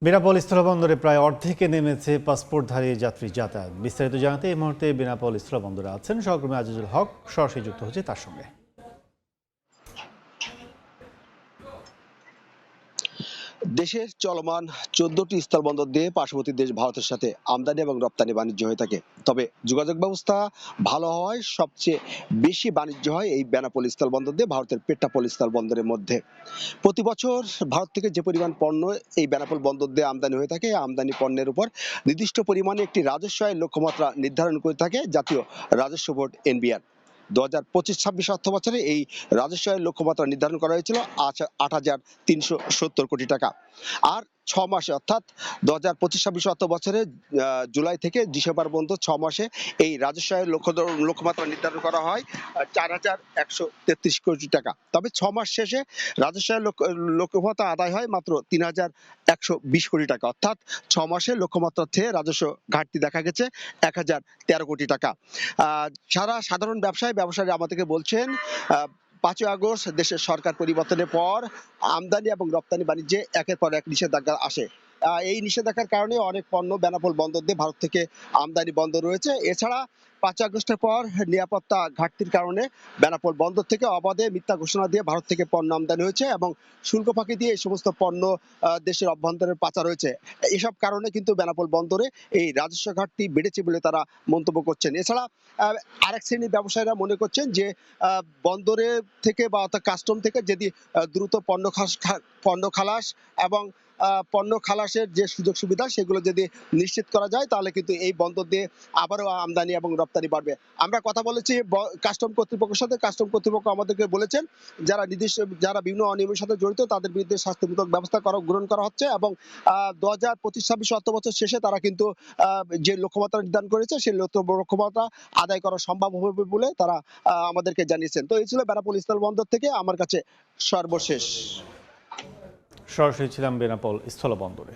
বেনাপোল স্থলবন্দরে প্রায় অর্ধেকে নেমেছে পাসপোর্টধারী যাত্রী যাতায়াত। বিস্তারিত জানাতে এই মুহূর্তে বেনাপোল স্থলবন্দরে আছেন সহকর্মী আজিজুল হক, সরাসরি যুক্ত হচ্ছে তার সঙ্গে। দেশের চলমান 14টি স্থলবন্দর দিয়ে পার্শ্ববর্তী দেশ ভারতের সাথে আমদানি এবং রপ্তানি বাণিজ্য হয়ে থাকে। তবে যোগাযোগ ব্যবস্থা ভালো হওয়ায় সবচেয়ে বেশি বাণিজ্য হয় এই বেনাপোল স্থলবন্দর দিয়ে ভারতের পেট্টাপোল স্থলবন্দরের মধ্যে। প্রতি বছর ভারত থেকে যে পরিমাণ পণ্য এই বেনাপোল বন্দর দিয়ে আমদানি হয়ে থাকে, আমদানি পণ্যের উপর নির্দিষ্ট পরিমাণে একটি রাজস্ব আয়ের লক্ষ্যমাত্রা নির্ধারণ করে থাকে জাতীয় রাজস্ব বোর্ড এনবিআর। 2025-26 অর্থ বছরে এই রাজস্ব আয়ের লক্ষ্যমাত্রা নির্ধারণ করা হয়েছিল 8,370 কোটি টাকা। আর 6 মাসে অর্থাৎ 2025-26 অর্থ বছরে জুলাই থেকে ডিসেম্বর পর্যন্ত 6 মাসে এই রাজস্ব আয়ের লক্ষ্যমাত্রা নির্ধারণ করা হয় 4,133 কোটি টাকা। তবে 6 মাস শেষে রাজস্ব আয়ের লক্ষ্যমাত্রা আদায় হয় মাত্র 3,120 কোটি টাকা, অর্থাৎ 6 মাসে লক্ষ্যমাত্রা থেকে রাজস্ব ঘাটতি দেখা গেছে 1,013 কোটি টাকা। সারা সাধারণ ব্যবসায়ীরা আমাদেরকে বলছেন 5ই আগস্ট দেশের সরকার পরিবর্তনের পর আমদানি এবং রপ্তানি বাণিজ্যে একের পর এক নিষেধাজ্ঞা আসে। এই নিষেধাজ্ঞার কারণে অনেক পণ্য বেনাপোল বন্দর দিয়ে ভারত থেকে আমদানি বন্ধ রয়েছে। এছাড়া 5ই আগস্টের পর নিরাপত্তা ঘাটতির কারণে বেনাপোল বন্দর থেকে অবাধে মিথ্যা ঘোষণা দিয়ে ভারত থেকে পণ্য আমদানি হয়েছে এবং শুল্ক ফাঁকি দিয়ে এই সমস্ত পণ্য দেশের অভ্যন্তরে পাচার হয়েছে। এসব কারণে কিন্তু বেনাপোল বন্দরে এই রাজস্ব ঘাটতি বেড়েছে বলে তারা মন্তব্য করছেন। এছাড়া আরেক শ্রেণীর ব্যবসায়ীরা মনে করছেন যে বন্দরে থেকে বা অর্থাৎ কাস্টম থেকে যদি দ্রুত পণ্য খালাস এবং পণ্য খালাসের যে সুযোগ সুবিধা সেগুলো যদি নিশ্চিত করা যায় তাহলে কিন্তু এই বন্দর দিয়ে আবারও আমদানি এবং রপ্তানি বাড়বে। আমরা কথা বলেছি কাস্টম কর্তৃপক্ষের সাথে। কাস্টম কর্তৃপক্ষ আমাদেরকে বলেছেন যারা বিভিন্ন অনিয়মের সাথে জড়িত তাদের বিরুদ্ধে শাস্তিমূলক ব্যবস্থা গ্রহণ করা হচ্ছে এবং 2025-26 অর্থ বছর শেষে তারা কিন্তু যে লক্ষ্যমাত্রা নির্ধারণ করেছে সেই লক্ষ্যমাত্রা আদায় করা সম্ভব হবে বলে তারা আমাদেরকে জানিয়েছেন। তো এই ছিল বেনাপোল স্থলবন্দর থেকে আমার কাছে সর্বশেষ। সরাসরি ছিলাম বেনাপোল স্থলবন্দরে।